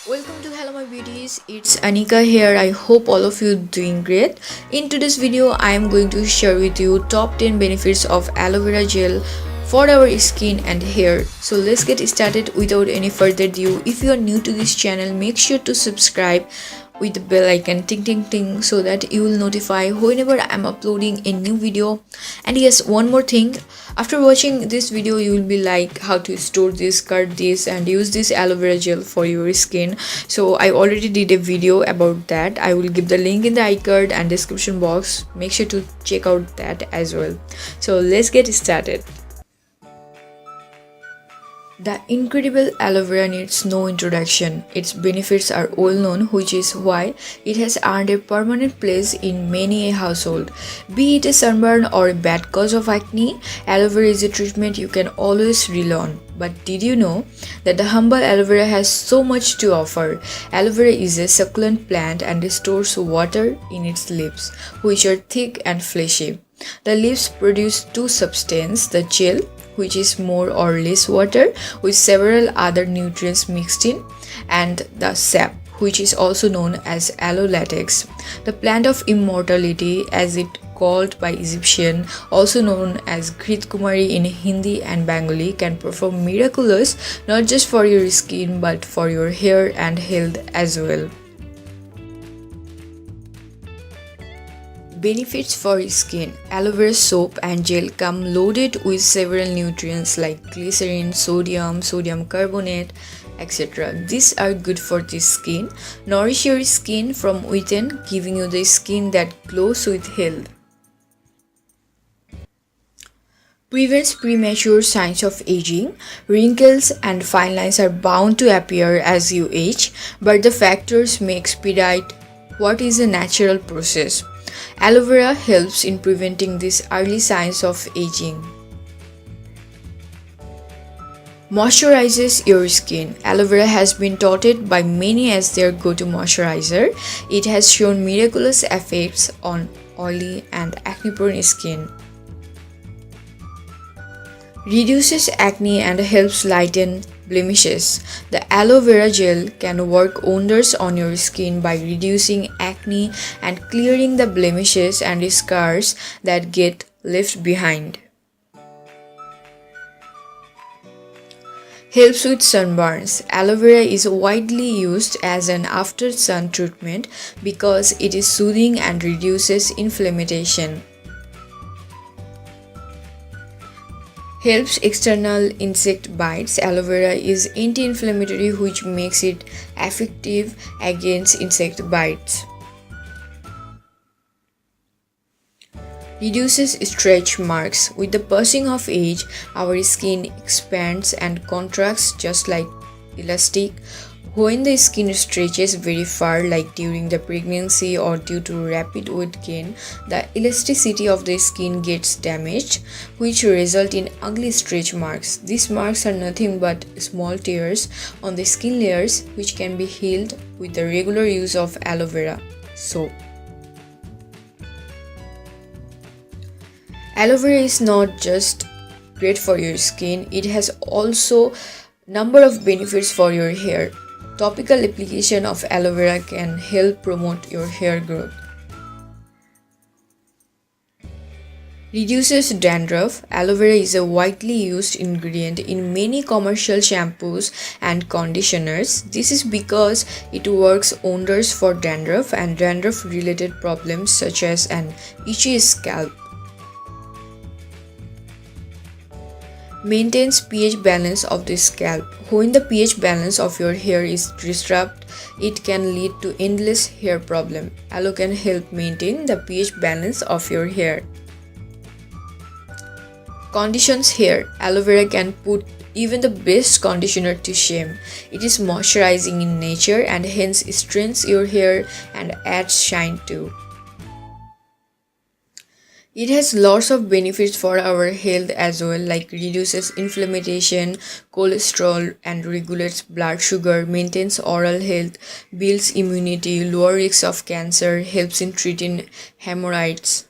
Welcome to Hlwmybeauties. It's Anika here. I hope all of you doing great. In today's video, I am going to share with you top 10 benefits of aloe vera gel for our skin and hair. So let's get started without any further ado. If you are new to this channel, make sure to subscribe with the bell icon ting ting ting so that you will notify whenever I am uploading a new video. And yes, one more thing, after watching this video you will be like how to store this, cut this and use this aloe vera gel for your skin. So I already did a video about that. I will give the link in the iCard and description box. Make sure to check out that as well. So let's get started. The incredible aloe vera needs no introduction. Its benefits are well known, which is why it has earned a permanent place in many a household. Be it a sunburn or a bad cause of acne, aloe vera is a treatment you can always rely on. But did you know that the humble aloe vera has so much to offer? Aloe vera is a succulent plant and stores water in its leaves, which are thick and fleshy. The leaves produce two substances, the gel, which is more or less water with several other nutrients mixed in, and the sap, which is also known as aloe latex. The plant of immortality, as it called by Egyptian, also known as Ghrit Kumari in Hindi and Bengali, can perform miracles not just for your skin but for your hair and health as well. Benefits for skin. Aloe vera soap and gel come loaded with several nutrients like glycerin, sodium carbonate, etc. These are good for the skin. Nourish your skin from within, giving you the skin that glows with health. Prevents premature signs of aging. Wrinkles and fine lines are bound to appear as you age, but the factors may expedite what is a natural process. Aloe vera helps in preventing these early signs of aging. Moisturizes your skin. Aloe vera has been touted by many as their go-to moisturizer. It has shown miraculous effects on oily and acne-prone skin. Reduces acne and helps lighten blemishes. The aloe vera gel can work wonders on your skin by reducing acne and clearing the blemishes and scars that get left behind. Helps with sunburns. Aloe vera is widely used as an after sun treatment because it is soothing and reduces inflammation. Helps external insect bites. Aloe vera is anti-inflammatory, which makes it effective against insect bites. Reduces stretch marks. With the passing of age, our skin expands and contracts just like elastic. When the skin stretches very far, like during the pregnancy or due to rapid weight gain, the elasticity of the skin gets damaged, which result in ugly stretch marks. These marks are nothing but small tears on the skin layers, which can be healed with the regular use of aloe vera soap. Aloe vera is not just great for your skin, it has also number of benefits for your hair. Topical application of aloe vera can help promote your hair growth. Reduces dandruff. Aloe vera is a widely used ingredient in many commercial shampoos and conditioners. This is because it works wonders for dandruff and dandruff related problems such as an itchy scalp. Maintains pH balance of the scalp. When the pH balance of your hair is disrupted, it can lead to endless hair problem. Aloe can help maintain the pH balance of your hair. Conditions hair. Aloe vera can put even the best conditioner to shame. It is moisturizing in nature and hence strengthens your hair and adds shine too. It has lots of benefits for our health as well, like reduces inflammation, cholesterol and regulates blood sugar, maintains oral health, builds immunity, lower risk of cancer, helps in treating hemorrhoids.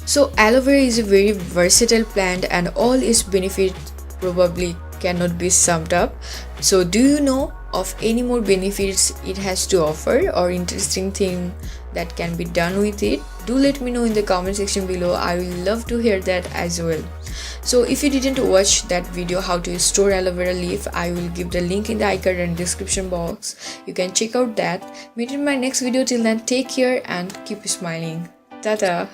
So aloe vera is a very versatile plant and all its benefits probably cannot be summed up. So do you know of any more benefits it has to offer or interesting thing that can be done with it? Do let me know in the comment section below. I will love to hear that as well. So if you didn't watch that video how to store aloe vera leaf, I will give the link in the icon and description box. You can check out that. Meet in my next video. Till then, take care and keep smiling. Tata.